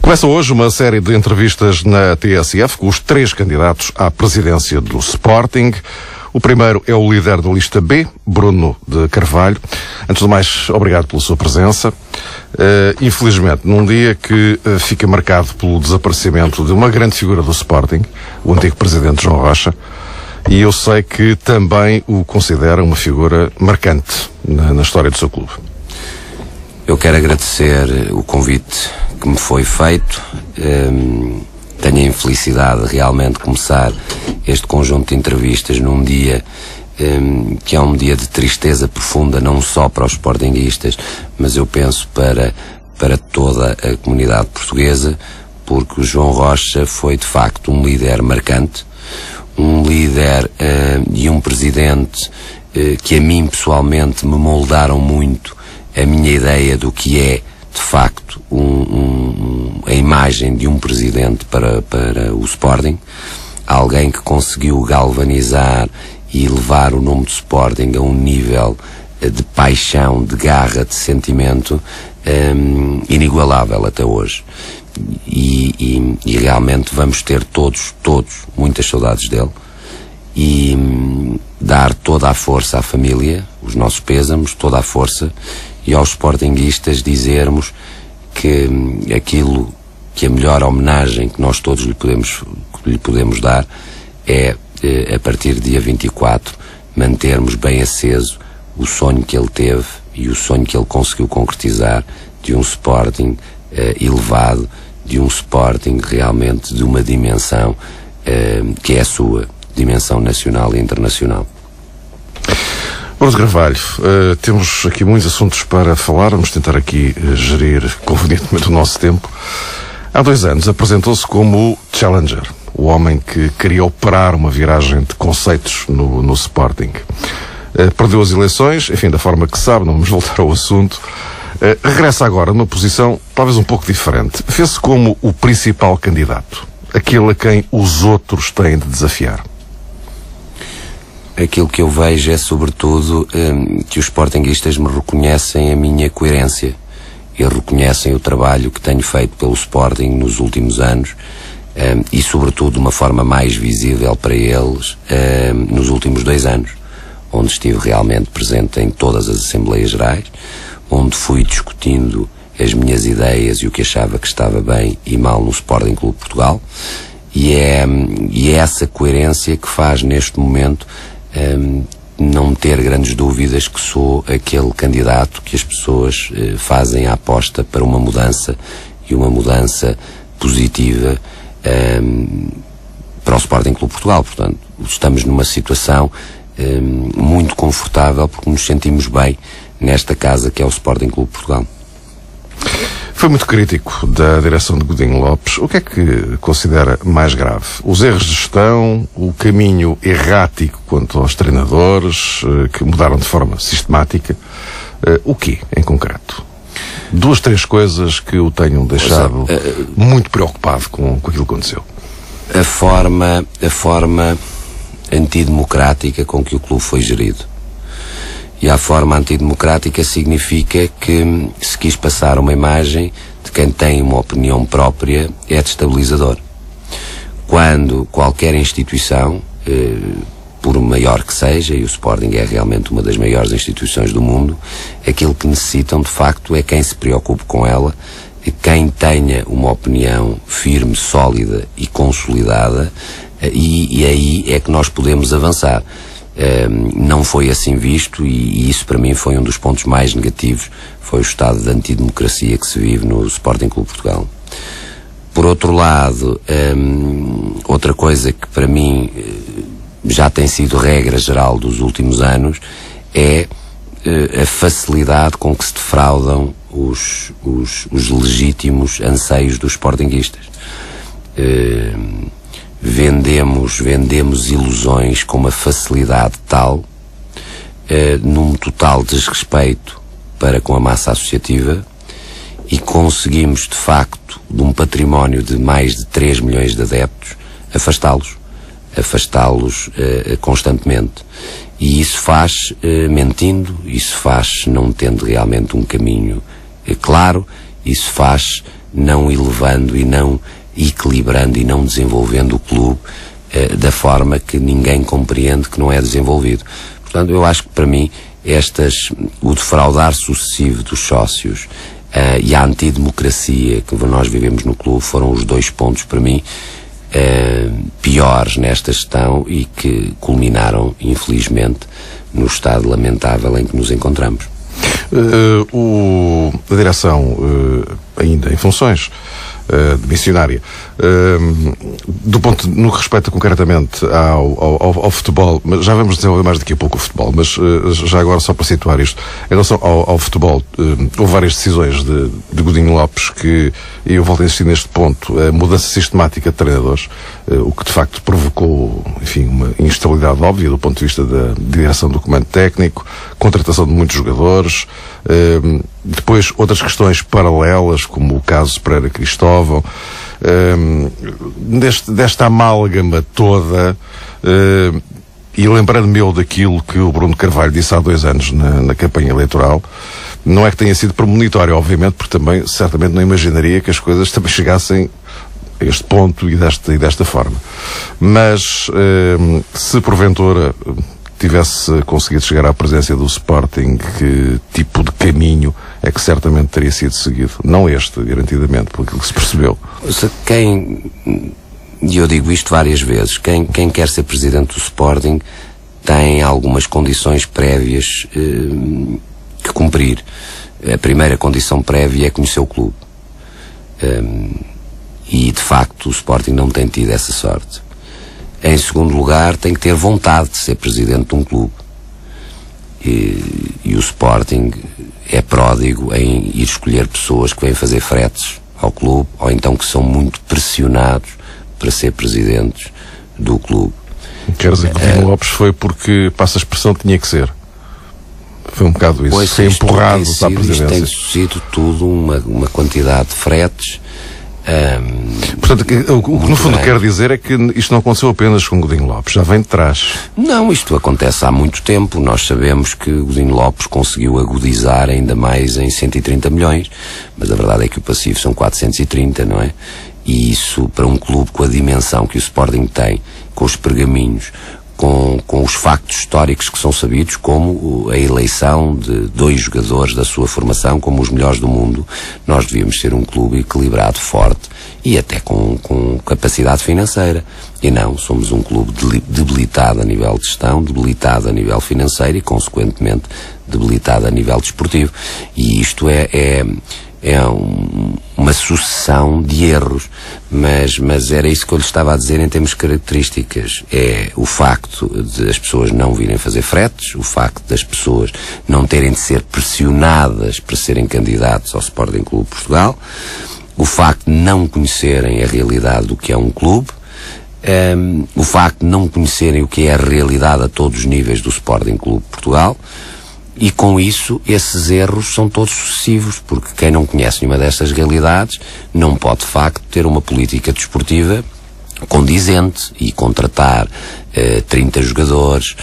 Começa hoje uma série de entrevistas na TSF com os 3 candidatos à presidência do Sporting. O primeiro é o líder da lista B, Bruno de Carvalho. Antes de mais, obrigado pela sua presença. Infelizmente, num dia que fica marcado pelo desaparecimento de uma grande figura do Sporting, o antigo presidente João Rocha, e eu sei que também o considera uma figura marcante na história do seu clube. Eu quero agradecer o convite que me foi feito. Tenho a infelicidade de realmente começar este conjunto de entrevistas num dia que é um dia de tristeza profunda, não só para os sportinguistas, mas eu penso para toda a comunidade portuguesa, porque o João Rocha foi de facto um líder marcante, um líder e um presidente que a mim pessoalmente me moldaram muito a minha ideia do que é de facto a imagem de um presidente para o Sporting, alguém que conseguiu galvanizar e levar o nome do Sporting a um nível de paixão, de garra, de sentimento inigualável até hoje. E realmente vamos ter todos muitas saudades dele, e dar toda a força à família, os nossos pêsames, toda a força, e aos sportinguistas dizermos que aquilo que a melhor homenagem que nós todos lhe podemos dar é, a partir do dia 24, mantermos bem aceso o sonho que ele teve e o sonho que ele conseguiu concretizar de um Sporting elevado, de um Sporting realmente de uma dimensão que é a sua dimensão nacional e internacional. Bruno de Carvalho, temos aqui muitos assuntos para falar, vamos tentar aqui gerir convenientemente o nosso tempo. Há 2 anos apresentou-se como o Challenger, o homem que queria operar uma viragem de conceitos no Sporting. Perdeu as eleições, enfim, da forma que sabe, não vamos voltar ao assunto. Regressa agora numa posição talvez um pouco diferente. Fez-se como o principal candidato, aquele a quem os outros têm de desafiar. Aquilo que eu vejo é, sobretudo, que os sportinguistas me reconhecem a minha coerência e reconhecem o trabalho que tenho feito pelo Sporting nos últimos anos e, sobretudo, de uma forma mais visível para eles nos últimos 2 anos, onde estive realmente presente em todas as Assembleias Gerais, onde fui discutindo as minhas ideias e o que achava que estava bem e mal no Sporting Clube de Portugal, e é essa coerência que faz, neste momento, não ter grandes dúvidas que sou aquele candidato que as pessoas fazem a aposta para uma mudança, e uma mudança positiva para o Sporting Clube de Portugal. Portanto, estamos numa situação muito confortável, porque nos sentimos bem nesta casa que é o Sporting Clube de Portugal. Foi muito crítico da direção de Godinho Lopes. O que é que considera mais grave? Os erros de gestão, o caminho errático quanto aos treinadores, que mudaram de forma sistemática? O quê, em concreto? 2, 3 coisas que o tenham deixado muito preocupado com aquilo que aconteceu. A forma antidemocrática com que o clube foi gerido. E a forma antidemocrática significa que se quis passar uma imagem de quem tem uma opinião própria é destabilizador. Quando qualquer instituição, por maior que seja, e o Sporting é realmente uma das maiores instituições do mundo, aquilo que necessitam de facto é quem se preocupe com ela, quem tenha uma opinião firme, sólida e consolidada, e aí é que nós podemos avançar. Não foi assim visto, e isso para mim foi um dos pontos mais negativos, foi o estado de antidemocracia que se vive no Sporting Clube de Portugal. Por outro lado, outra coisa que para mim já tem sido regra geral dos últimos anos é a facilidade com que se defraudam os legítimos anseios dos sportinguistas. Vendemos ilusões com uma facilidade tal, num total desrespeito para com a massa associativa, e conseguimos de facto, de um património de mais de 3 milhões de adeptos, afastá-los constantemente. E isso faz mentindo, isso faz não tendo realmente um caminho claro, isso faz não elevando e não equilibrando e não desenvolvendo o clube da forma que ninguém compreende que não é desenvolvido. Portanto, eu acho que para mim o defraudar sucessivo dos sócios e a antidemocracia que nós vivemos no clube foram os dois pontos para mim piores nesta gestão e que culminaram, infelizmente, no estado lamentável em que nos encontramos. A direção, ainda em funções de missionária, no que respeita concretamente ao futebol, mas já vamos desenvolver mais daqui a pouco o futebol, mas já agora só para situar isto, em relação ao futebol, houve várias decisões de Godinho Lopes e eu volto a insistir neste ponto, a mudança sistemática de treinadores, o que de facto provocou, enfim, uma instabilidade óbvia do ponto de vista da direção do comando técnico, contratação de muitos jogadores, depois outras questões paralelas, como o caso Pereira Cristóvão, desta amálgama toda, e lembrando-me eu daquilo que o Bruno Carvalho disse há 2 anos na campanha eleitoral, não é que tenha sido premonitório, obviamente, porque também certamente não imaginaria que as coisas também chegassem a este ponto e desta forma. Mas se porventura tivesse conseguido chegar à presença do Sporting, que tipo de caminho é que certamente teria sido seguido? Não este, garantidamente, pelo que se percebeu. E eu digo isto várias vezes, quem quer ser presidente do Sporting tem algumas condições prévias que cumprir. A primeira condição prévia é conhecer o clube. E, de facto, o Sporting não tem tido essa sorte. Em segundo lugar, tem que ter vontade de ser presidente de um clube. E o Sporting é pródigo em ir escolher pessoas que vêm fazer fretes ao clube, ou então que são muito pressionados para ser presidentes do clube. Quer dizer que o Godinho Lopes foi porque, passa a expressão, tinha que ser. Foi um bocado isso. Foi empurrado para a presidência. Isto tem sido tudo uma quantidade de fretes. Portanto, o que no fundo quero dizer é que isto não aconteceu apenas com Godinho Lopes, já vem de trás. Não, isto acontece há muito tempo. Nós sabemos que Godinho Lopes conseguiu agudizar ainda mais em 130 milhões, mas a verdade é que o passivo são 430, não é? E isso, para um clube com a dimensão que o Sporting tem, com os pergaminhos, com os factos históricos que são sabidos, como a eleição de 2 jogadores da sua formação como os melhores do mundo, nós devíamos ser um clube equilibrado, forte e até com capacidade financeira. E não, somos um clube debilitado a nível de gestão, debilitado a nível financeiro e, consequentemente, debilitado a nível desportivo. E isto é uma sucessão de erros, mas era isso que eu lhe estava a dizer em termos de características. É o facto de as pessoas não virem fazer fretes, o facto das pessoas não terem de ser pressionadas para serem candidatos ao Sporting Clube de Portugal, o facto de não conhecerem a realidade do que é um clube, o facto de não conhecerem o que é a realidade a todos os níveis do Sporting Clube de Portugal. E com isso, esses erros são todos sucessivos, porque quem não conhece nenhuma destas realidades não pode, de facto, ter uma política desportiva condizente e contratar 30 jogadores,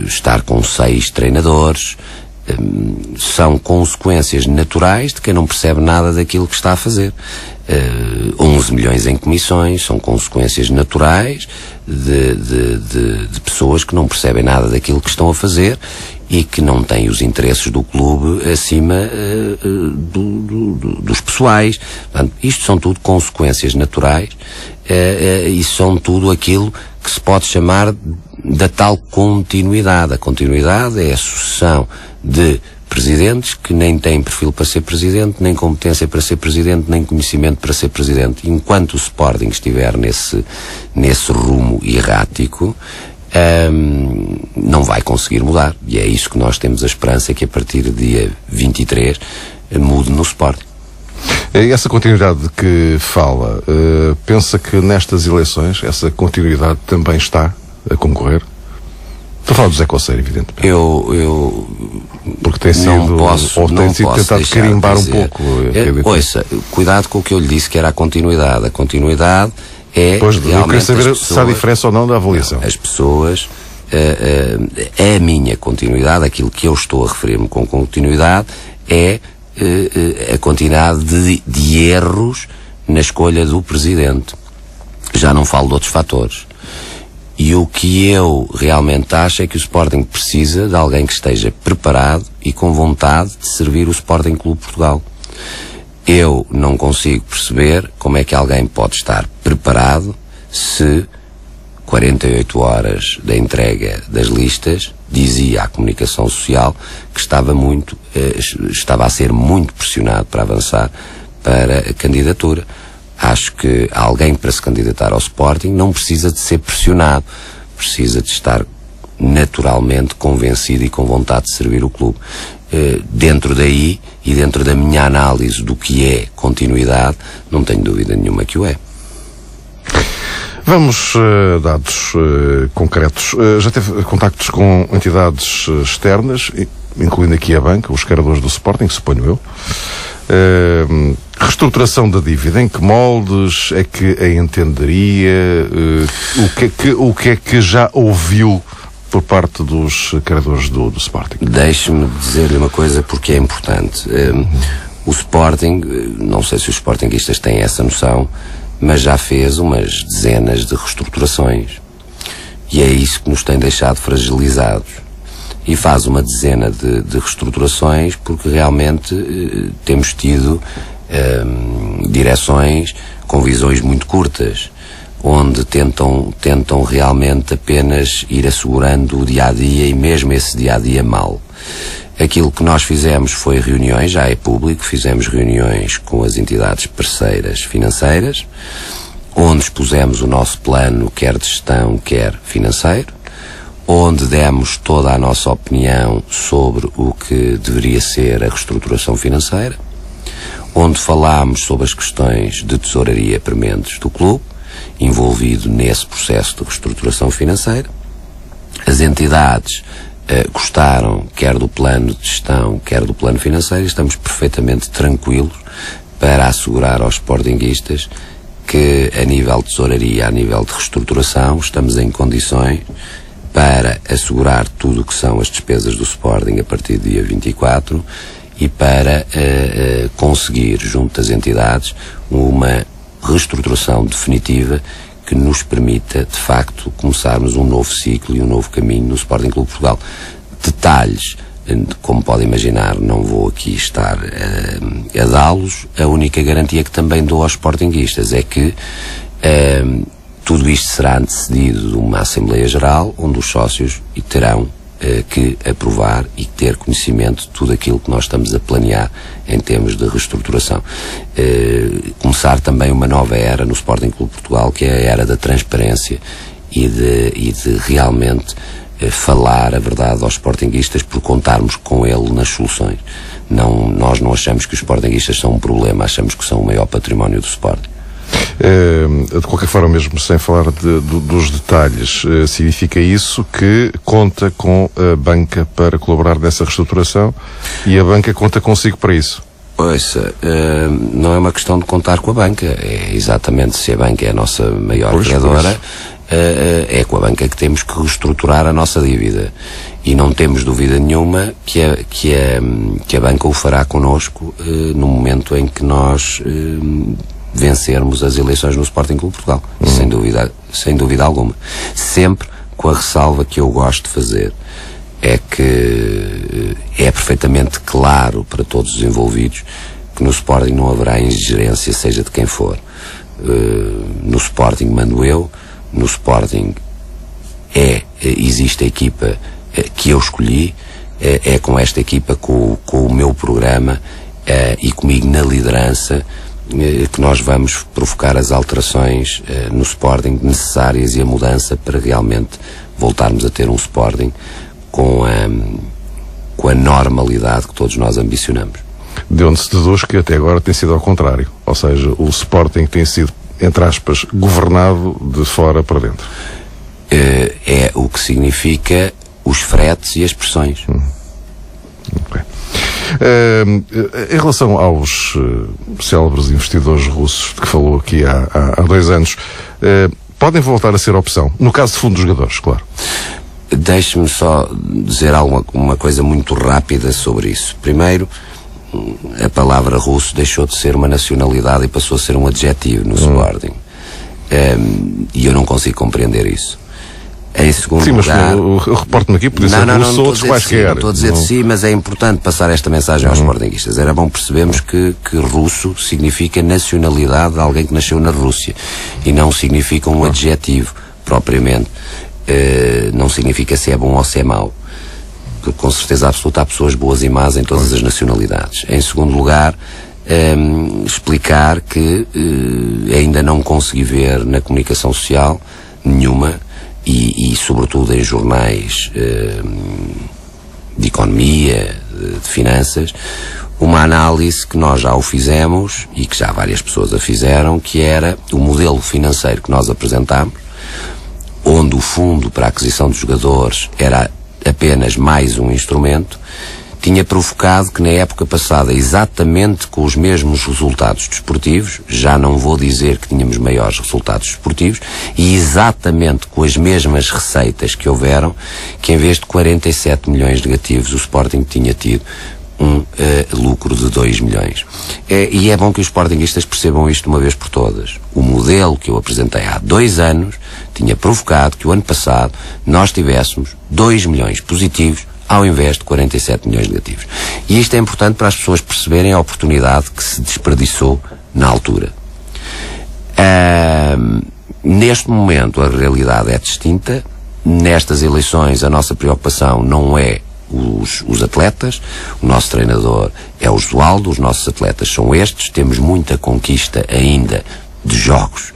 estar com 6 treinadores. São consequências naturais de quem não percebe nada daquilo que está a fazer. 11 milhões em comissões são consequências naturais de pessoas que não percebem nada daquilo que estão a fazer e que não têm os interesses do clube acima dos pessoais. Portanto, isto são tudo consequências naturais e são tudo aquilo que se pode chamar da tal continuidade. A continuidade é a sucessão de presidentes que nem têm perfil para ser presidente, nem competência para ser presidente, nem conhecimento para ser presidente. Enquanto o Sporting estiver nesse rumo errático, não vai conseguir mudar. E é isso que nós temos a esperança que a partir do dia 23 mude no Sporting. Essa continuidade de que fala, pensa que nestas eleições essa continuidade também está a concorrer? Estou a falar do Zé Coceiro, evidentemente. Porque tem sido, tem sido tentado carimbar um pouco. Ouça, cuidado com o que eu lhe disse, que era a continuidade. A continuidade é... Pois, eu queria saber se há diferença ou não da avaliação. As pessoas... a minha continuidade, aquilo que eu estou a referir-me com continuidade, é a quantidade de erros na escolha do presidente. Já não falo de outros fatores. E o que eu realmente acho é que o Sporting precisa de alguém que esteja preparado e com vontade de servir o Sporting Clube Portugal. Eu não consigo perceber como é que alguém pode estar preparado se 48 horas da entrega das listas dizia à comunicação social que estava a ser muito pressionado para avançar para a candidatura. Acho que alguém para se candidatar ao Sporting não precisa de ser pressionado, precisa de estar naturalmente convencido e com vontade de servir o clube. Dentro daí e dentro da minha análise do que é continuidade, não tenho dúvida nenhuma que o é. Vamos a dados concretos. Já teve contactos com entidades externas, incluindo aqui a banca, os criadores do Sporting, suponho eu. Reestruturação da dívida, em que moldes é que a entenderia? O que é que já ouviu por parte dos criadores do Sporting? Deixe-me dizer-lhe uma coisa porque é importante. O Sporting, não sei se os sportinguistas têm essa noção, mas já fez umas dezenas de reestruturações. E é isso que nos tem deixado fragilizados. E faz uma dezena de reestruturações porque realmente temos tido direções com visões muito curtas, onde tentam realmente apenas ir assegurando o dia-a-dia e mesmo esse dia-a-dia mal. Aquilo que nós fizemos foi reuniões, já é público, fizemos reuniões com as entidades parceiras financeiras, onde expusemos o nosso plano, quer de gestão, quer financeiro, onde demos toda a nossa opinião sobre o que deveria ser a reestruturação financeira, onde falámos sobre as questões de tesouraria prementes do clube, envolvido nesse processo de reestruturação financeira. As entidades gostaram quer do plano de gestão, quer do plano financeiro, e estamos perfeitamente tranquilos para assegurar aos sportinguistas que a nível de tesouraria, a nível de reestruturação, estamos em condições para assegurar tudo o que são as despesas do Sporting a partir do dia 24 e para conseguir, junto das entidades, uma reestruturação definitiva que nos permita, de facto, começarmos um novo ciclo e um novo caminho no Sporting Clube Portugal. Detalhes, como pode imaginar, não vou aqui estar a dá-los. A única garantia que também dou aos sportinguistas é que tudo isto será antecedido de uma Assembleia Geral, onde os sócios terão que aprovar e ter conhecimento de tudo aquilo que nós estamos a planear em termos de reestruturação. Começar também uma nova era no Sporting Clube Portugal, que é a era da transparência e de realmente falar a verdade aos sportinguistas por contarmos com ele nas soluções. Nós não achamos que os sportinguistas são um problema, achamos que são o maior património do Sporting. De qualquer forma, mesmo sem falar dos detalhes, significa isso que conta com a banca para colaborar nessa reestruturação e a banca conta consigo para isso? Ouça, não é uma questão de contar com a banca, é exatamente, se a banca é a nossa maior criadora, é com a banca que temos que reestruturar a nossa dívida. E não temos dúvida nenhuma que a banca o fará connosco no momento em que nós vencermos as eleições no Sporting Clube Portugal. Sem dúvida alguma. Sempre com a ressalva que eu gosto de fazer, é que é perfeitamente claro para todos os envolvidos que no Sporting não haverá ingerência, seja de quem for. No Sporting mando eu, no Sporting existe a equipa que eu escolhi, é com esta equipa, com o meu programa e comigo na liderança, que nós vamos provocar as alterações no Sporting necessárias e a mudança para realmente voltarmos a ter um Sporting com a normalidade que todos nós ambicionamos. De onde se deduz que até agora tem sido ao contrário, ou seja, o Sporting tem sido, entre aspas, governado de fora para dentro. É o que significa os fretes e as pressões. Okay. Em relação aos célebres investidores russos de que falou aqui há 2 anos, podem voltar a ser opção, no caso de fundos jogadores, claro. Deixe-me só dizer uma coisa muito rápida sobre isso. Primeiro, a palavra russo deixou de ser uma nacionalidade e passou a ser um adjetivo no Sporting. E eu não consigo compreender isso. Em segundo lugar... eu reporto-me aqui, por isso russo ou outros quaisquer. Não estou a dizer de si, mas é importante passar esta mensagem aos sportinguistas. Era bom percebermos que russo significa nacionalidade de alguém que nasceu na Rússia e não significa um adjetivo propriamente. Não significa se é bom ou se é mau. Com certeza absoluta há pessoas boas e más em todas as nacionalidades. Em segundo lugar, explicar que ainda não consegui ver na comunicação social nenhuma e sobretudo em jornais de economia, de finanças, uma análise que nós já o fizemos e que já várias pessoas a fizeram, que era o modelo financeiro que nós apresentámos, onde o fundo para a aquisição de jogadores era apenas mais um instrumento, tinha provocado que na época passada, exatamente com os mesmos resultados desportivos, já não vou dizer que tínhamos maiores resultados desportivos, e exatamente com as mesmas receitas que houveram, que em vez de 47 milhões negativos, o Sporting tinha tido um lucro de 2 milhões. E é bom que os sportinguistas percebam isto de uma vez por todas. O modelo que eu apresentei há 2 anos tinha provocado que o ano passado nós tivéssemos 2 milhões positivos ao invés de 47 milhões negativos. E isto é importante para as pessoas perceberem a oportunidade que se desperdiçou na altura. Neste momento a realidade é distinta. Nestas eleições a nossa preocupação não é os atletas, o nosso treinador é o Josualdo, os nossos atletas são estes, temos muita conquista ainda de jogos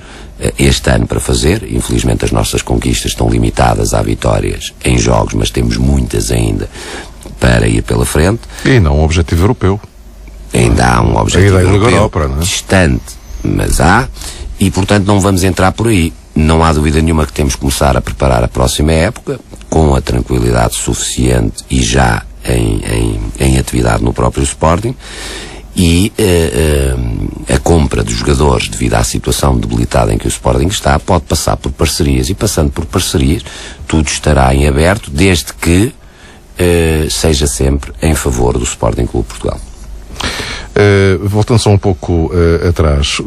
este ano para fazer. Infelizmente as nossas conquistas estão limitadas a vitórias em jogos, mas temos muitas ainda para ir pela frente. E não um objetivo europeu. Ainda há um objetivo europeu distante, mas há, e portanto não vamos entrar por aí. Não há dúvida nenhuma que temos que começar a preparar a próxima época com a tranquilidade suficiente e já em atividade no próprio Sporting, e a compra dos jogadores, devido à situação debilitada em que o Sporting está, pode passar por parcerias, e passando por parcerias tudo estará em aberto, desde que seja sempre em favor do Sporting Clube Portugal. Voltando só um pouco atrás,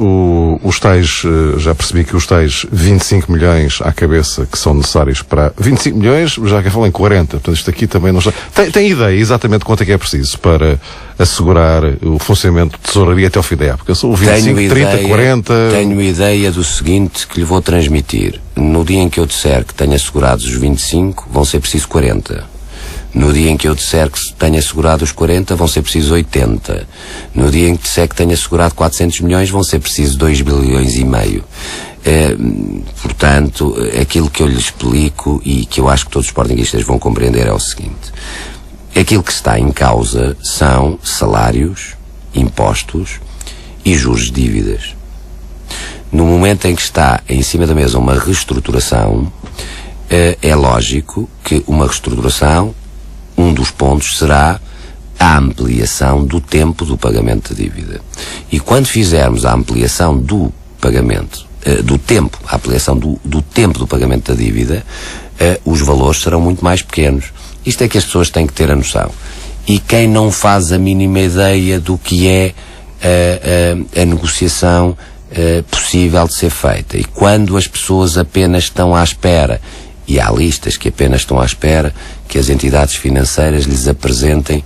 os tais, já percebi que os tais 25 milhões à cabeça que são necessários para... 25 milhões, já que eu falo em 40, portanto isto aqui também não está... Tem ideia exatamente quanto é que é preciso para assegurar o funcionamento de tesouraria até ao fim da época? São 25, 30, 40... Tenho ideia do seguinte que lhe vou transmitir. No dia em que eu disser que tenho assegurados os 25, vão ser precisos 40. No dia em que eu disser que tenho assegurado os 40, vão ser precisos 80. No dia em que disser que tenho assegurado 400 milhões, vão ser precisos 2 bilhões e meio. Portanto, aquilo que eu lhe explico e que eu acho que todos os sportinguistas vão compreender é o seguinte. Aquilo que está em causa são salários, impostos e juros de dívidas. No momento em que está em cima da mesa uma reestruturação, é lógico que uma reestruturação, um dos pontos será a ampliação do tempo do pagamento da dívida. E quando fizermos a ampliação do pagamento, do tempo, a ampliação do tempo do pagamento da dívida, os valores serão muito mais pequenos. Isto é que as pessoas têm que ter a noção. E quem não faz a mínima ideia do que é a negociação possível de ser feita, e quando as pessoas apenas estão à espera, e há listas que apenas estão à espera que as entidades financeiras lhes apresentem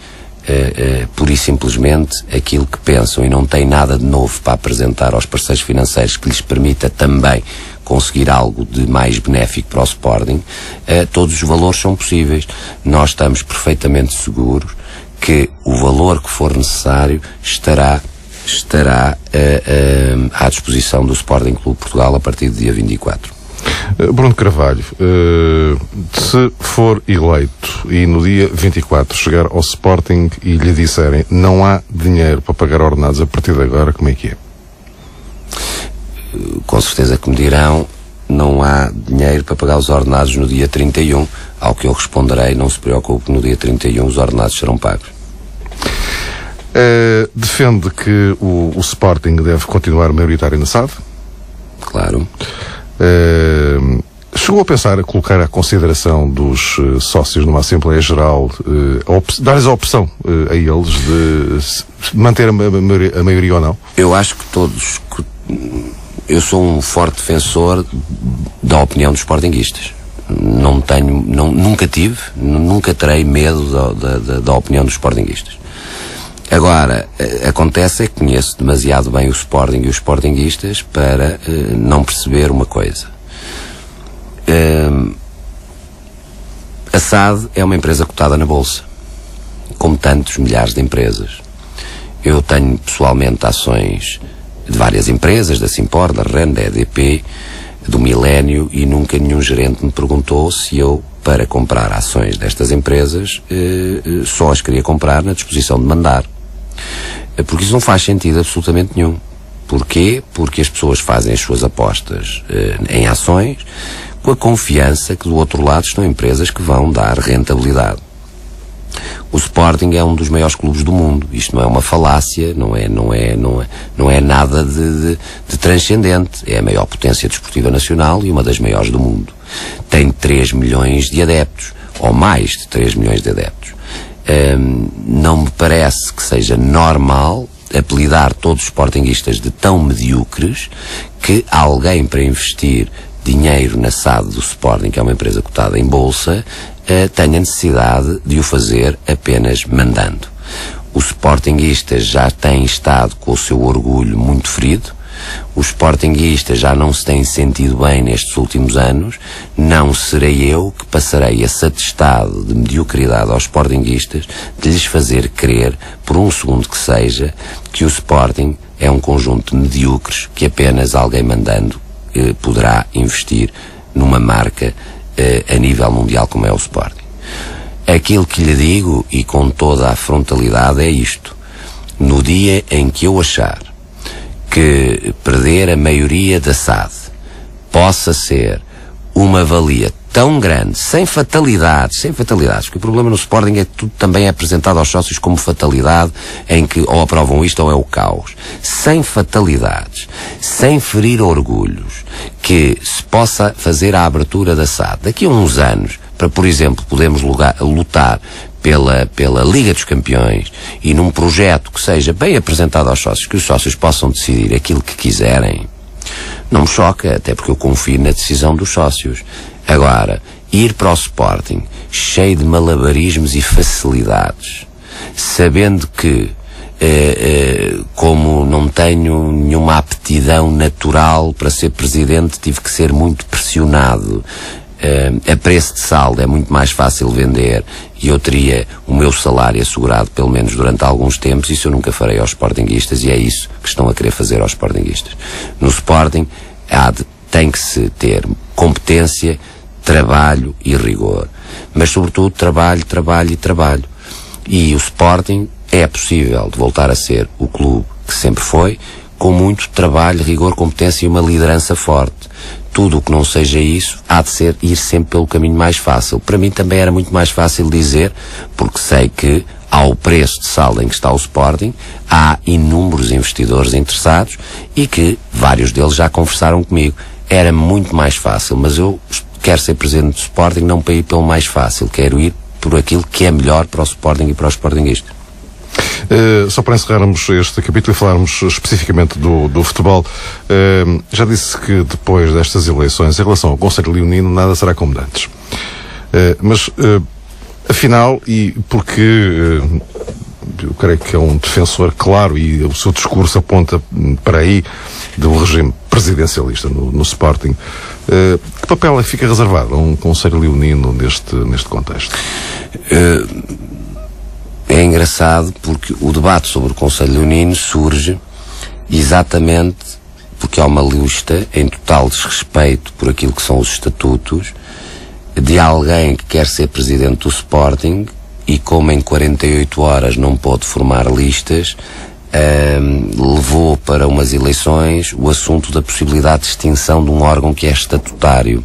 pura e simplesmente aquilo que pensam, e não têm nada de novo para apresentar aos parceiros financeiros que lhes permita também conseguir algo de mais benéfico para o Sporting, todos os valores são possíveis. Nós estamos perfeitamente seguros que o valor que for necessário estará à disposição do Sporting Clube Portugal a partir do dia 24. Bruno Carvalho, se for eleito e no dia 24 chegar ao Sporting e lhe disserem não há dinheiro para pagar ordenados a partir de agora, como é que é? Com certeza que me dirão não há dinheiro para pagar os ordenados no dia 31, ao que eu responderei, não se preocupe, no dia 31 os ordenados serão pagos. Defende que o Sporting deve continuar maioritário na SAD? Claro. Chegou a pensar a colocar à consideração dos sócios numa Assembleia Geral, dar-lhes a opção a eles de manter a maioria ou não? Eu acho que eu sou um forte defensor da opinião dos sportinguistas. Nunca tive, nunca terei medo da opinião dos sportinguistas. Agora, acontece é que conheço demasiado bem o Sporting e os sportinguistas para não perceber uma coisa. A SAD é uma empresa cotada na Bolsa, como tantos milhares de empresas. Eu tenho pessoalmente ações de várias empresas, da Simpor, da REN, da EDP, do Milénio, e nunca nenhum gerente me perguntou se eu, para comprar ações destas empresas, só as queria comprar na disposição de mandar. Porque isso não faz sentido absolutamente nenhum. Porquê? Porque as pessoas fazem as suas apostas em ações com a confiança que do outro lado estão empresas que vão dar rentabilidade. O Sporting é um dos maiores clubes do mundo. Isto não é uma falácia, não é nada de transcendente. É a maior potência desportiva nacional e uma das maiores do mundo. Tem 3 milhões de adeptos, ou mais de 3 milhões de adeptos. Não me parece que seja normal apelidar todos os sportinguistas de tão medíocres que alguém para investir dinheiro na SAD do Sporting, que é uma empresa cotada em bolsa, tenha necessidade de o fazer apenas mandando. Os sportinguistas já têm estado com o seu orgulho muito ferido, os sportinguistas já não se têm sentido bem nestes últimos anos. Não serei eu que passarei esse atestado de mediocridade aos sportinguistas, de lhes fazer crer, por um segundo que seja, que o Sporting é um conjunto de medíocres que apenas alguém mandando poderá investir numa marca a nível mundial como é o Sporting. Aquilo que lhe digo, e com toda a frontalidade, é isto: no dia em que eu achar que perder a maioria da SAD possa ser uma valia tão grande, sem fatalidades, porque o problema no Sporting é que tudo também é apresentado aos sócios como fatalidade, em que ou aprovam isto ou é o caos. Sem fatalidades, sem ferir orgulhos, que se possa fazer a abertura da SAD daqui a uns anos, para, por exemplo, podermos lutar pela Liga dos Campeões, e num projeto que seja bem apresentado aos sócios, que os sócios possam decidir aquilo que quiserem, não me choca, até porque eu confio na decisão dos sócios. Agora, ir para o Sporting cheio de malabarismos e facilidades, sabendo que como não tenho nenhuma aptidão natural para ser presidente, tive que ser muito pressionado. A preço de saldo é muito mais fácil vender e eu teria o meu salário assegurado pelo menos durante alguns tempos. Isso eu nunca farei aos sportinguistas, e é isso que estão a querer fazer aos sportinguistas. No Sporting tem que se ter competência, trabalho e rigor, mas sobretudo trabalho. E o Sporting é possível de voltar a ser o clube que sempre foi, com muito trabalho, rigor, competência e uma liderança forte. Tudo o que não seja isso há de ir sempre pelo caminho mais fácil. Para mim também era muito mais fácil dizer, porque sei que ao preço de saldo em que está o Sporting, há inúmeros investidores interessados e que vários deles já conversaram comigo. Era muito mais fácil, mas eu quero ser presidente do Sporting não para ir pelo mais fácil, quero ir por aquilo que é melhor para o Sporting e para os sportinguistas. Só para encerrarmos este capítulo e falarmos especificamente do futebol, já disse que depois destas eleições, em relação ao Conselho Leonino, nada será como antes. Mas, afinal, e porque eu creio que é um defensor claro e o seu discurso aponta para aí do regime presidencialista no Sporting, que papel é que fica reservado a um Conselho Leonino neste contexto? É engraçado porque o debate sobre o Conselho Leonino surge exatamente porque há uma lista em total desrespeito por aquilo que são os estatutos de alguém que quer ser presidente do Sporting e, como em 48 horas não pôde formar listas, levou para umas eleições o assunto da possibilidade de extinção de um órgão que é estatutário.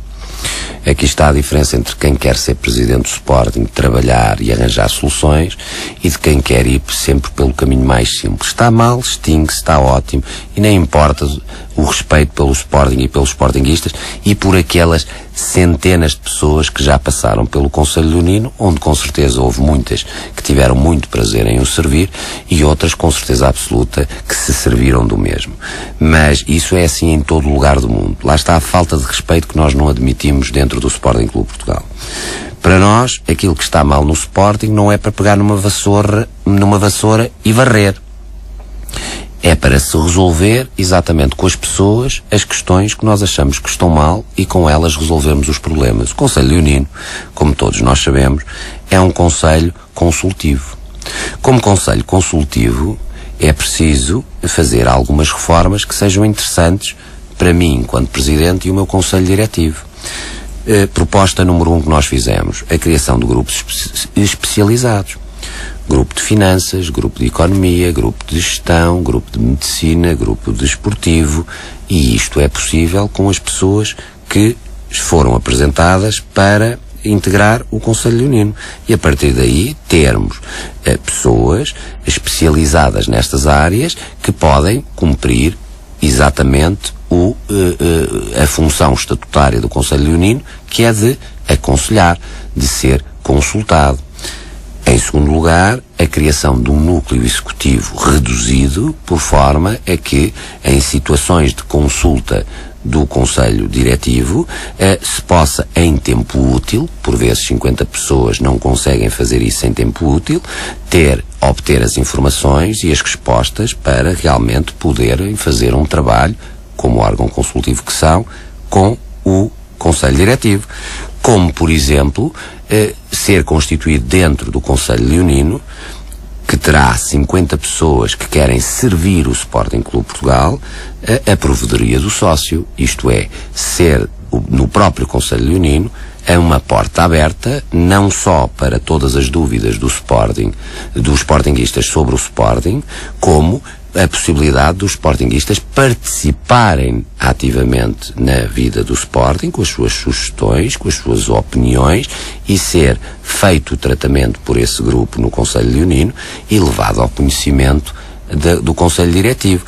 Aqui está a diferença entre quem quer ser presidente do Sporting, trabalhar e arranjar soluções, e de quem quer ir sempre pelo caminho mais simples. Está mal, extingue-se, está ótimo, e nem importa o respeito pelo Sporting e pelos sportinguistas e por aquelas centenas de pessoas que já passaram pelo Conselho Leonino, onde com certeza houve muitas que tiveram muito prazer em o servir e outras com certeza absoluta que se serviram do mesmo. Mas isso é assim em todo lugar do mundo. Lá está a falta de respeito que nós não admitimos dentro do Sporting Clube Portugal. Para nós, aquilo que está mal no Sporting não é para pegar numa vassoura e varrer. É para se resolver exatamente com as pessoas as questões que nós achamos que estão mal e com elas resolvermos os problemas. O Conselho Leonino, como todos nós sabemos, é um conselho consultivo. Como conselho consultivo, é preciso fazer algumas reformas que sejam interessantes para mim, enquanto presidente, e o meu conselho diretivo. Proposta número 1 que nós fizemos, a criação de grupos especializados. Grupo de finanças, grupo de economia, grupo de gestão, grupo de medicina, grupo desportivo, e isto é possível com as pessoas que foram apresentadas para integrar o Conselho Leonino. E a partir daí termos pessoas especializadas nestas áreas que podem cumprir exatamente a função estatutária do Conselho Leonino, que é de aconselhar, de ser consultado. Em segundo lugar, a criação de um núcleo executivo reduzido, por forma a que, em situações de consulta do Conselho Diretivo, se possa, em tempo útil, por vezes 50 pessoas não conseguem fazer isso em tempo útil, obter as informações e as respostas para realmente poderem fazer um trabalho, como órgão consultivo que são, com o Conselho Diretivo. Como, por exemplo, ser constituído dentro do Conselho Leonino, que terá 50 pessoas que querem servir o Sporting Clube Portugal, a provedoria do sócio, isto é, ser no próprio Conselho Leonino uma porta aberta, não só para todas as dúvidas dos sportinguistas sobre o Sporting, como a possibilidade dos sportinguistas participarem ativamente na vida do Sporting, com as suas sugestões, com as suas opiniões, e ser feito o tratamento por esse grupo no Conselho Leonino e levado ao conhecimento do Conselho Diretivo.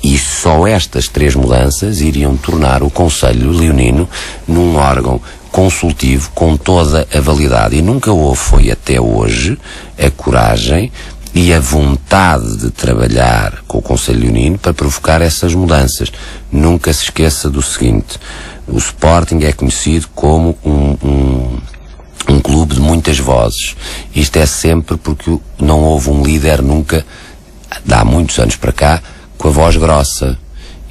E só estas 3 mudanças iriam tornar o Conselho Leonino num órgão consultivo com toda a validade. E nunca foi até hoje a coragem e a vontade de trabalhar com o Conselho Leonino para provocar essas mudanças. Nunca se esqueça do seguinte: o Sporting é conhecido como um clube de muitas vozes. Isto é sempre porque não houve um líder nunca, há muitos anos para cá, com a voz grossa.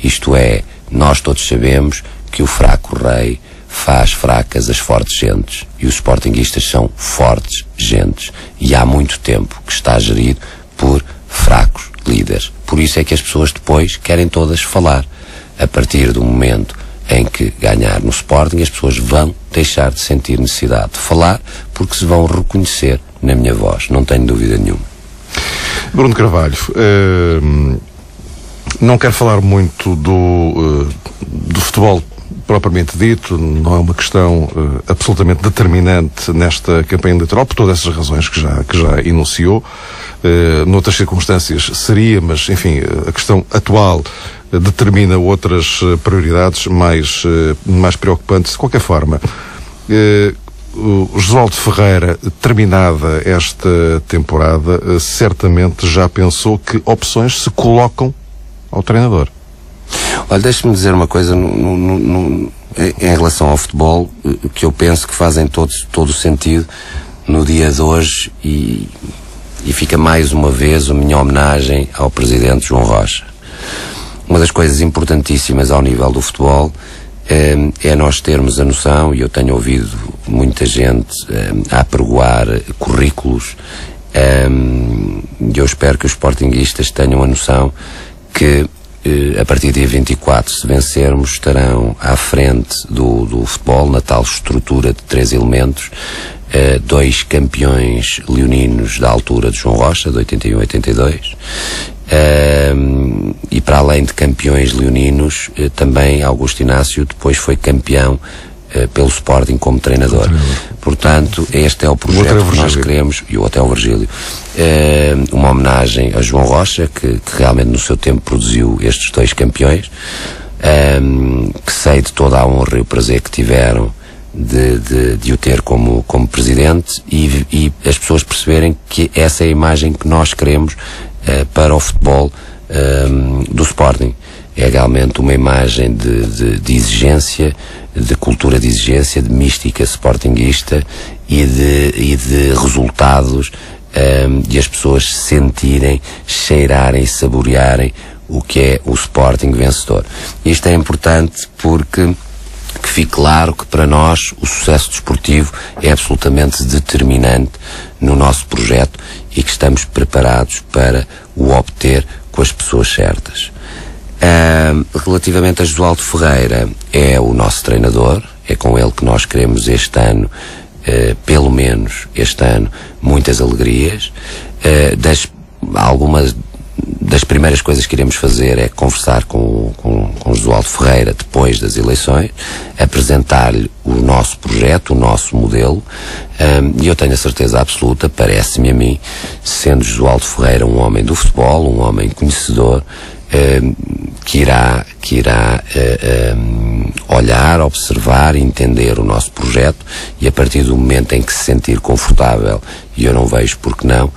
Isto é, nós todos sabemos que o fraco rei faz fracas as fortes gentes, e os sportinguistas são fortes gentes, e há muito tempo que está gerido por fracos líderes. Por isso é que as pessoas depois querem todas falar. A partir do momento em que ganhar no Sporting, as pessoas vão deixar de sentir necessidade de falar, porque se vão reconhecer na minha voz, não tenho dúvida nenhuma. Bruno Carvalho, não quero falar muito do futebol propriamente dito, não é uma questão absolutamente determinante nesta campanha eleitoral, por todas essas razões que já enunciou. Noutras circunstâncias seria, mas enfim, a questão atual determina outras prioridades mais preocupantes. De qualquer forma, o Josualdo Ferreira, terminada esta temporada, certamente já pensou que opções se colocam ao treinador. Olha, deixe-me dizer uma coisa em relação ao futebol, que eu penso que fazem todo o sentido no dia de hoje, e fica mais uma vez a minha homenagem ao Presidente João Rocha. Uma das coisas importantíssimas ao nível do futebol é nós termos a noção, e eu tenho ouvido muita gente a apregoar currículos, e eu espero que os sportinguistas tenham a noção que a partir do dia 24, se vencermos, estarão à frente do futebol, na tal estrutura de 3 elementos, 2 campeões leoninos da altura de João Rocha, de 81 e 82, e para além de campeões leoninos, também Augusto Inácio depois foi campeão pelo Sporting como treinador. Portanto, este é o projeto que nós queremos, e o Hotel Virgílio. Uma homenagem a João Rocha, que realmente no seu tempo produziu estes 2 campeões, que sei de toda a honra e o prazer que tiveram de o ter como presidente, e as pessoas perceberem que essa é a imagem que nós queremos para o futebol do Sporting. É realmente uma imagem de exigência, de cultura de exigência, de mística sportinguista e de resultados, de as pessoas sentirem, cheirarem, saborearem o que é o Sporting vencedor. Isto é importante porque que fique claro que para nós o sucesso desportivo é absolutamente determinante no nosso projeto e que estamos preparados para o obter com as pessoas certas. Relativamente a Josualdo Ferreira, é o nosso treinador, é com ele que nós queremos este ano, pelo menos este ano, muitas alegrias. Algumas das primeiras coisas que iremos fazer é conversar com Josualdo Ferreira depois das eleições, apresentar-lhe o nosso projeto, o nosso modelo, e eu tenho a certeza absoluta, parece-me a mim, sendo Josualdo Ferreira um homem do futebol, um homem conhecedor, que irá olhar, observar, entender o nosso projeto, e a partir do momento em que se sentir confortável, e eu não vejo por que não,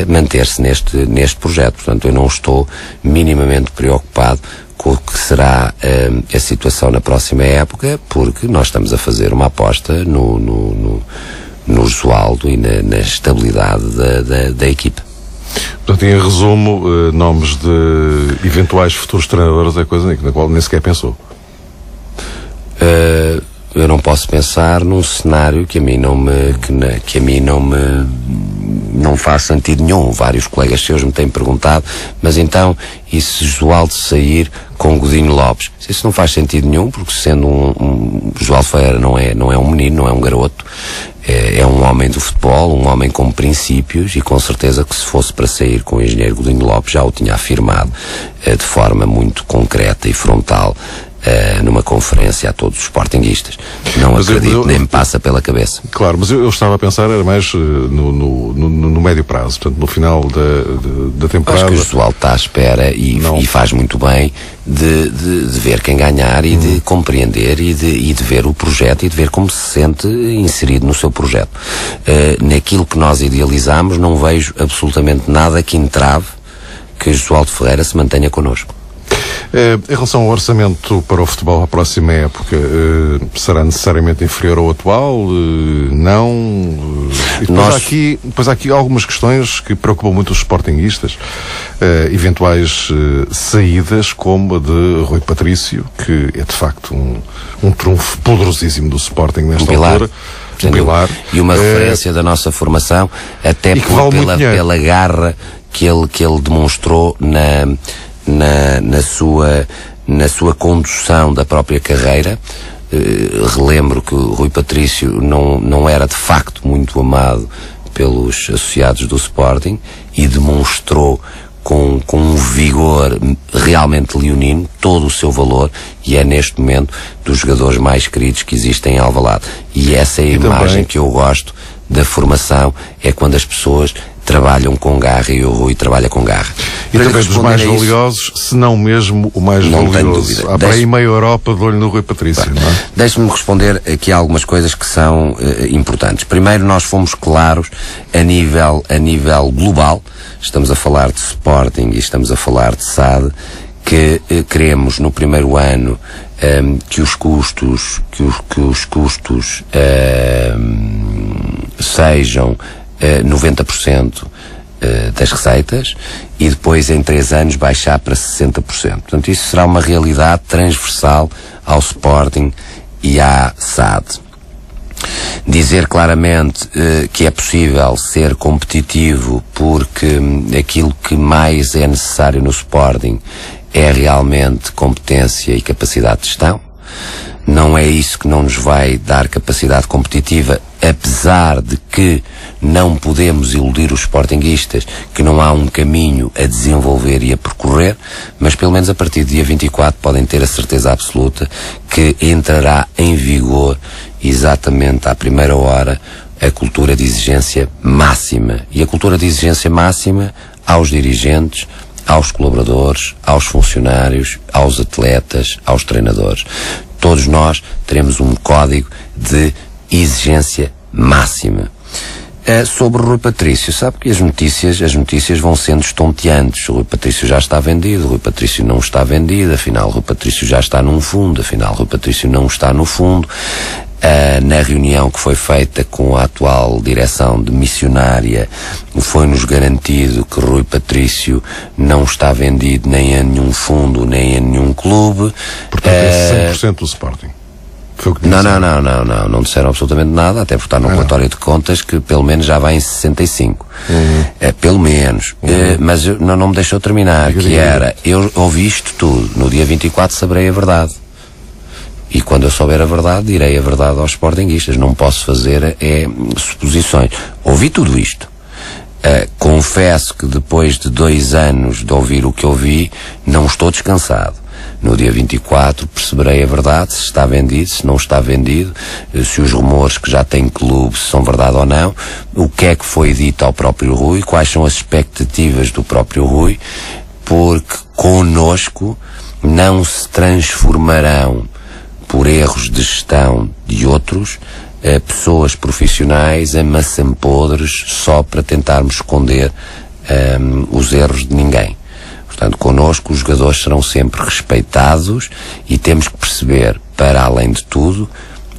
manter-se neste projeto. Portanto, eu não estou minimamente preocupado com o que será a situação na próxima época, porque nós estamos a fazer uma aposta no Josualdo e na estabilidade da equipa. Portanto, em resumo, nomes de eventuais futuros treinadores é coisa na qual nem sequer pensou. Eu não posso pensar num cenário que a mim não faz sentido nenhum. Vários colegas seus me têm perguntado, mas então, e se Josualdo sair com Godinho Lopes? Isso não faz sentido nenhum, porque sendo Josualdo Ferreira não é um menino, não é um garoto, é um homem do futebol, um homem com princípios, e com certeza que se fosse para sair com o engenheiro Godinho Lopes já o tinha afirmado de forma muito concreta e frontal numa conferência a todos os sportinguistas. Não acredito, nem me passa pela cabeça. Claro, mas eu estava a pensar era mais no médio prazo, portanto no final da temporada. Acho que o Josualdo está à espera e faz muito bem de ver quem ganhar e de compreender e de ver o projeto e de ver como se sente inserido no seu projeto. Naquilo que nós idealizamos, não vejo absolutamente nada que entrave que Josualdo Ferreira se mantenha connosco. Em relação ao orçamento para o futebol à próxima época, será necessariamente inferior ao atual? Não? E depois há aqui algumas questões que preocupam muito os sportinguistas, eventuais saídas, como a de Rui Patrício, que é de facto um trunfo poderosíssimo do Sporting nesta altura. Um pilar. E uma referência da nossa formação, até pela garra que ele demonstrou na sua condução da própria carreira. Relembro que o Rui Patrício não era de facto muito amado pelos associados do Sporting e demonstrou com um vigor realmente leonino todo o seu valor, e é neste momento dos jogadores mais queridos que existem em Alvalade. E essa é a imagem que eu gosto da formação, é quando as pessoas trabalham com garra, e o Rui trabalha com garra. E também dos mais valiosos, se não mesmo o mais valioso. Não tenho dúvida. Há para aí meia Europa de olho no Rui Patrício, não é? Deixe-me responder aqui a algumas coisas que são importantes. Primeiro, nós fomos claros a nível global, estamos a falar de Sporting e estamos a falar de SAD, que queremos no primeiro ano que os custos sejam 90% das receitas, e depois em 3 anos baixar para 60%. Portanto, isso será uma realidade transversal ao Sporting e à SAD. Dizer claramente que é possível ser competitivo, porque aquilo que mais é necessário no Sporting é realmente competência e capacidade de gestão. Não é isso que não nos vai dar capacidade competitiva, apesar de que não podemos iludir os sportinguistas que não há um caminho a desenvolver e a percorrer, mas pelo menos a partir do dia 24 podem ter a certeza absoluta que entrará em vigor exatamente à primeira hora a cultura de exigência máxima. E a cultura de exigência máxima aos dirigentes, aos colaboradores, aos funcionários, aos atletas, aos treinadores. Todos nós teremos um código de exigência máxima. Sobre o Rui Patrício, sabe que as notícias vão sendo estonteantes. O Rui Patrício já está vendido, o Rui Patrício não está vendido, afinal o Rui Patrício já está num fundo, afinal o Rui Patrício não está no fundo. Na reunião que foi feita com a atual direção de missionária, foi-nos garantido que Rui Patrício não está vendido nem a nenhum fundo, nem a nenhum clube. Portanto, é 100% do Sporting. Foi o que não disseram absolutamente nada, até porque está no relatório de contas que pelo menos já vai em 65. Pelo menos. Mas não me deixou terminar, eu ouvi isto tudo, no dia 24 saberei a verdade. E quando eu souber a verdade, direi a verdade aos sportinguistas. Não posso fazer suposições. Ouvi tudo isto. Confesso que depois de 2 anos de ouvir o que ouvi, não estou descansado. No dia 24 perceberei a verdade, se está vendido, se não está vendido, se os rumores que já tem clube são verdade ou não, o que é que foi dito ao próprio Rui, quais são as expectativas do próprio Rui, porque connosco não se transformarão por erros de gestão de outros, pessoas profissionais a maçã-podres só para tentarmos esconder os erros de ninguém. Portanto, connosco os jogadores serão sempre respeitados e temos que perceber, para além de tudo,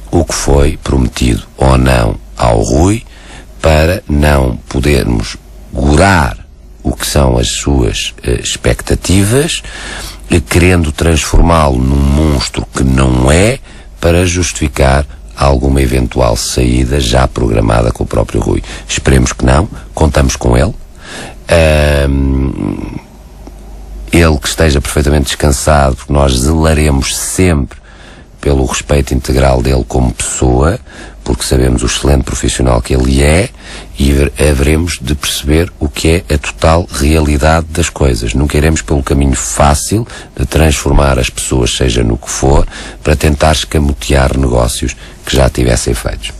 o que foi prometido ou não ao Rui, para não podermos gorar o que são as suas expectativas, querendo transformá-lo num monstro que não é, para justificar alguma eventual saída já programada com o próprio Rui. Esperemos que não, contamos com ele. Ele que esteja perfeitamente descansado, porque nós zelaremos sempre pelo respeito integral dele como pessoa, porque sabemos o excelente profissional que ele é, e haveremos de perceber o que é a total realidade das coisas. Nunca iremos pelo caminho fácil de transformar as pessoas, seja no que for, para tentar escamotear negócios que já tivessem feitos.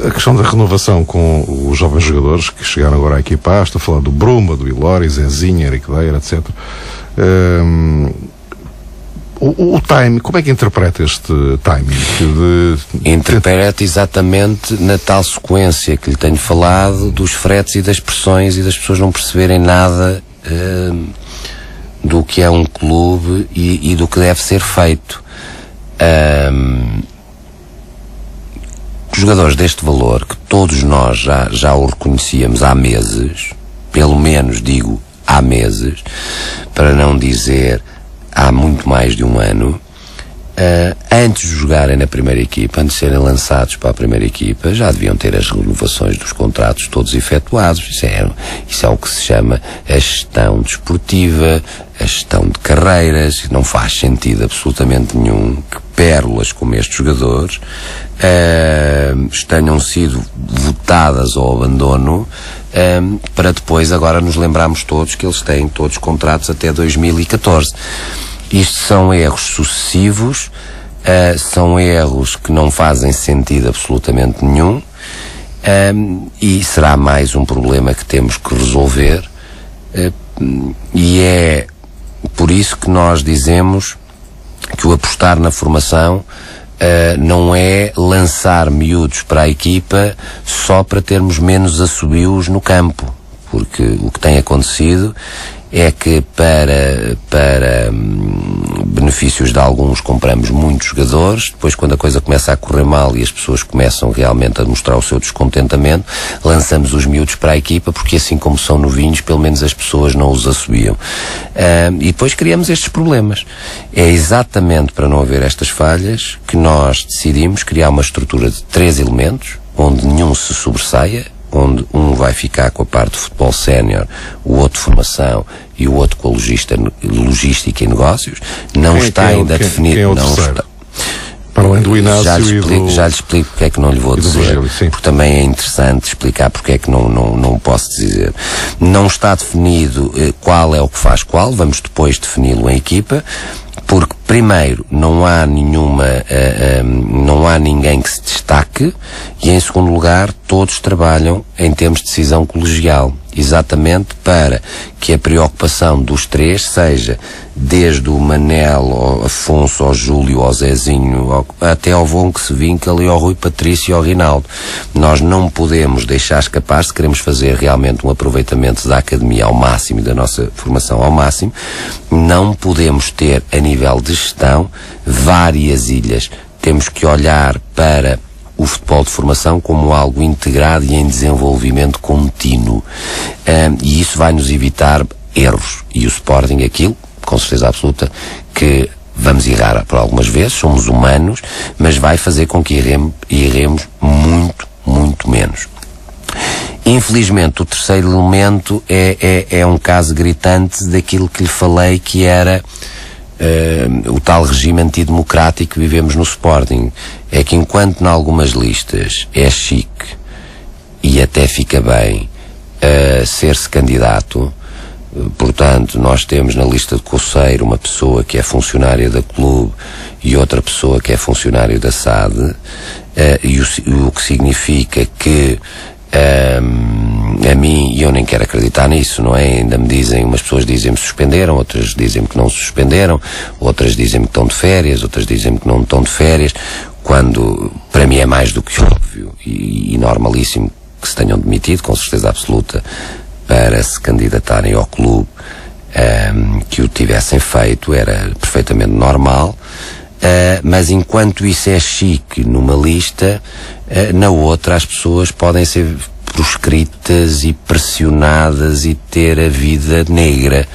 A questão da renovação com os jovens jogadores que chegaram agora à equipa, estou a falar do Bruma, do Ilori, Zezinha, Eric Deira, etc. O time, como é que interpreta este timing? Interpreta exatamente na tal sequência que lhe tenho falado, dos fretes e das pressões e das pessoas não perceberem nada do que é um clube e do que deve ser feito. Jogadores deste valor, que todos nós já o reconhecíamos há meses, pelo menos digo há meses, para não dizer há muito mais de um ano, antes de jogarem na primeira equipa, antes de serem lançados para a primeira equipa, já deviam ter as renovações dos contratos todos efetuados. Isso é o que se chama a gestão desportiva, a gestão de carreiras. Não faz sentido absolutamente nenhum que pérolas como estes jogadores tenham sido votadas ao abandono, para depois agora nos lembrarmos todos que eles têm todos contratos até 2014. Isto são erros sucessivos, são erros que não fazem sentido absolutamente nenhum, e será mais um problema que temos que resolver, e é por isso que nós dizemos que o apostar na formação não é lançar miúdos para a equipa só para termos menos assobios no campo, porque o que tem acontecido é que para benefícios de alguns compramos muitos jogadores, depois quando a coisa começa a correr mal e as pessoas começam realmente a mostrar o seu descontentamento, lançamos os miúdos para a equipa, porque assim como são novinhos, pelo menos as pessoas não os assobiam. E depois criamos estes problemas. É exatamente para não haver estas falhas que nós decidimos criar uma estrutura de 3 elementos, onde nenhum se sobressaia, onde um vai ficar com a parte de futebol sénior, o outro formação e o outro com a logística e negócios. Não está ainda definido. Quem é o não terceiro? está. Para além do Inácio já lhe explico porque é que não lhe vou dizer, porque também é interessante explicar porque é que não posso dizer. Não está definido qual é o que faz qual, vamos depois defini-lo em equipa, porque primeiro não há ninguém que se destaque, e em segundo lugar todos trabalham em termos de decisão colegial, exatamente para que a preocupação dos três seja desde o Manel, ao Afonso, ao Júlio, ao Zezinho, até ao Von que se vinca ali, ao Rui Patrício e ao Rinaldo. Nós não podemos deixar escapar, se queremos fazer realmente um aproveitamento da academia ao máximo e da nossa formação ao máximo, não podemos ter a nível de gestão várias ilhas. Temos que olhar para o futebol de formação como algo integrado e em desenvolvimento contínuo. E isso vai nos evitar erros. E o Sporting, aquilo, com certeza absoluta, que vamos errar por algumas vezes, somos humanos, mas vai fazer com que erremos muito, muito menos. Infelizmente, o terceiro elemento é um caso gritante daquilo que lhe falei, que era o tal regime antidemocrático que vivemos no Sporting. É que enquanto em algumas listas é chique e até fica bem ser-se candidato, portanto nós temos na lista de Coceiro uma pessoa que é funcionária da clube e outra pessoa que é funcionário da SAD, e o que significa que a mim, e eu nem quero acreditar nisso, não é? Ainda me dizem, umas pessoas dizem-me suspenderam, outras dizem-me que não se suspenderam, outras dizem-me que estão de férias, outras dizem-me que não estão de férias, quando para mim é mais do que óbvio e normalíssimo que se tenham demitido, com certeza absoluta, para se candidatarem ao clube, que o tivessem feito, era perfeitamente normal. Mas enquanto isso é chique numa lista, na outra as pessoas podem ser proscritas e pressionadas e ter a vida negra,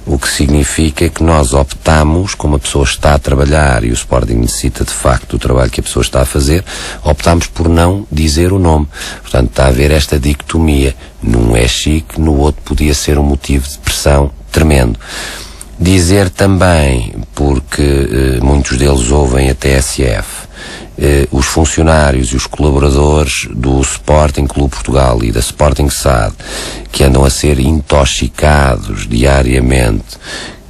o que significa que nós optamos, como a pessoa está a trabalhar e o Sporting necessita de facto do trabalho que a pessoa está a fazer, optamos por não dizer o nome. Portanto, está a haver esta dicotomia, num é chique, no outro podia ser um motivo de pressão tremendo. Dizer também, porque muitos deles ouvem a TSF, os funcionários e os colaboradores do Sporting Clube Portugal e da Sporting SAD, que andam a ser intoxicados diariamente,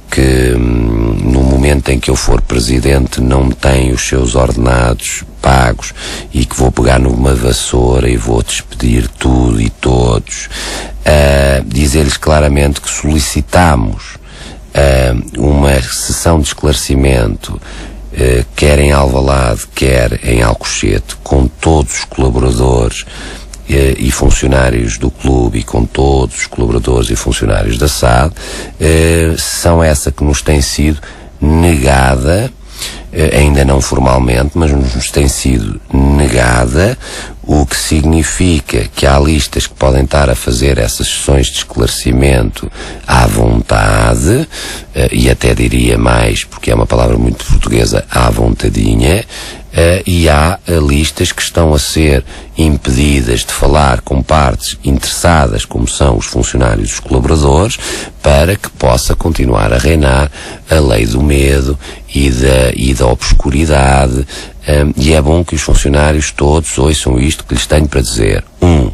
que no momento em que eu for presidente não têm os seus ordenados pagos e que vou pegar numa vassoura e vou despedir tudo e todos, dizer-lhes claramente que solicitamos uma sessão de esclarecimento, quer em Alvalade, quer em Alcochete, com todos os colaboradores e funcionários do clube e com todos os colaboradores e funcionários da SAD, sessão essa que nos tem sido negada, ainda não formalmente, mas nos tem sido negada, o que significa que há listas que podem estar a fazer essas sessões de esclarecimento à vontade, e até diria mais, porque é uma palavra muito portuguesa, à vontadinha, e há listas que estão a ser impedidas de falar com partes interessadas, como são os funcionários e os colaboradores, para que possa continuar a reinar a lei do medo e da obscuridade. E é bom que os funcionários todos ouçam isto que lhes tenho para dizer.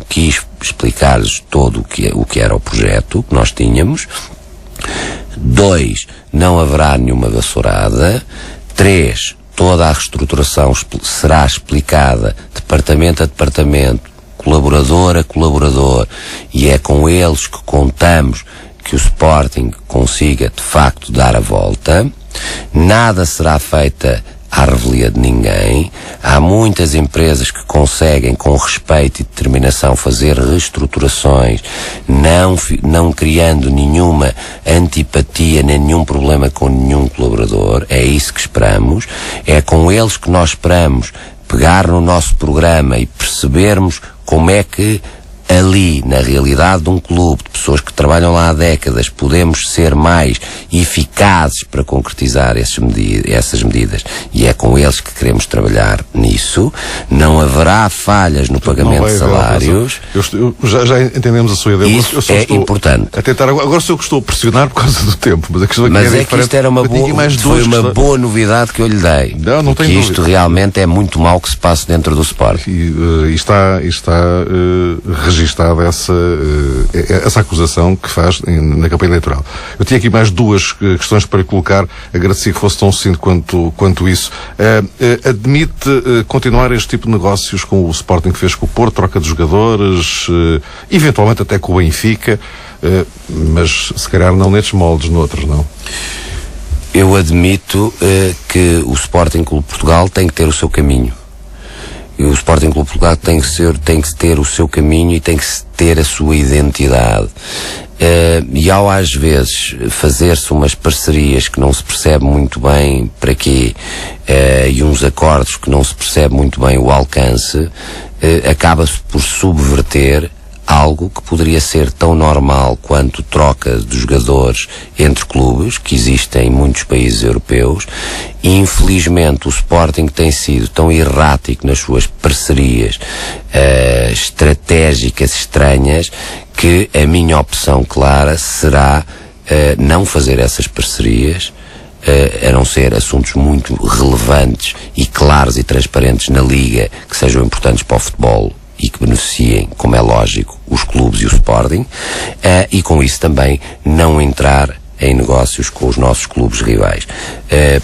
Quis explicar-lhes todo o que era o projeto que nós tínhamos. 2, não haverá nenhuma vassourada. 3, toda a reestruturação será explicada departamento a departamento, colaborador a colaborador, e é com eles que contamos que o Sporting consiga de facto dar a volta. Nada será feita à revelia de ninguém. Há muitas empresas que conseguem, com respeito e determinação, fazer reestruturações, não criando nenhuma antipatia, nem nenhum problema com nenhum colaborador. É isso que esperamos. É com eles que nós esperamos pegar no nosso programa e percebermos como é que ali, na realidade de um clube, de pessoas que trabalham lá há décadas, podemos ser mais eficazes para concretizar essas medidas, e é com eles que queremos trabalhar nisso, não haverá falhas no pagamento de salários. Já entendemos a sua ideia. Isso é importante. A tentar, agora sou eu que estou a pressionar por causa do tempo, mas a questão é que isto era foi uma boa novidade que eu lhe dei. Não tenho dúvida. Isto realmente é muito mau que se passe dentro do Sporting. E está registada essa acusação que faz na campanha eleitoral. Eu tinha aqui mais duas questões para lhe colocar. Agradecia que fosse tão sucinto quanto isso. Admite continuar este tipo de negócios com o Sporting que fez com o Porto, troca de jogadores, eventualmente até com o Benfica, mas se calhar não nestes moldes, noutros não? Eu admito que o Sporting Clube Portugal tem que ter o seu caminho. E o Sporting Clube Portugal tem que ter o seu caminho e tem que ter a sua identidade. E ao às vezes fazer-se umas parcerias que não se percebe muito bem para quê, e uns acordos que não se percebe muito bem o alcance, acaba-se por subverter algo que poderia ser tão normal quanto troca de jogadores entre clubes, que existem em muitos países europeus, e infelizmente o Sporting tem sido tão errático nas suas parcerias estratégicas estranhas, que a minha opção clara será não fazer essas parcerias, a não ser assuntos muito relevantes e claros e transparentes na Liga, que sejam importantes para o futebol e que beneficiem, como é lógico, os clubes e o Sporting, e com isso também não entrar em negócios com os nossos clubes rivais.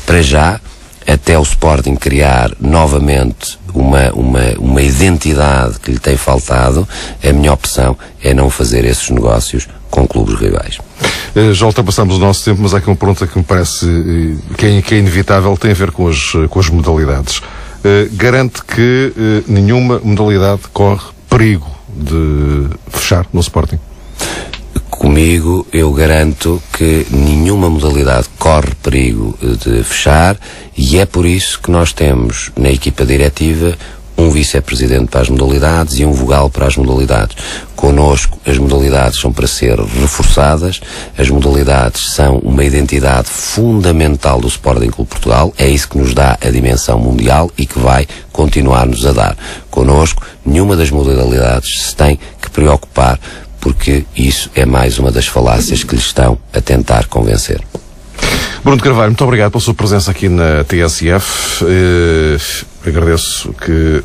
Para já, até o Sporting criar novamente uma identidade que lhe tem faltado, a minha opção é não fazer esses negócios com clubes rivais. Já ultrapassamos o nosso tempo, mas há aqui uma pergunta que me parece que é inevitável, tem a ver com as modalidades. Garante que nenhuma modalidade corre perigo de fechar no Sporting? Comigo, eu garanto que nenhuma modalidade corre perigo de fechar, e é por isso que nós temos na equipa diretiva um vice-presidente para as modalidades e um vogal para as modalidades. Connosco, as modalidades são para ser reforçadas, as modalidades são uma identidade fundamental do Sporting Clube Portugal, é isso que nos dá a dimensão mundial e que vai continuar-nos a dar. Connosco, nenhuma das modalidades se tem que preocupar, porque isso é mais uma das falácias que lhes estão a tentar convencer. Bruno de Carvalho, muito obrigado pela sua presença aqui na TSF. Agradeço que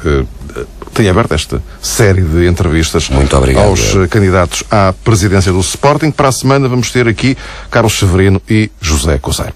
tenha aberto esta série de entrevistas. Muito obrigado, aos candidatos à presidência do Sporting. Para a semana vamos ter aqui Carlos Severino e José Coseiro.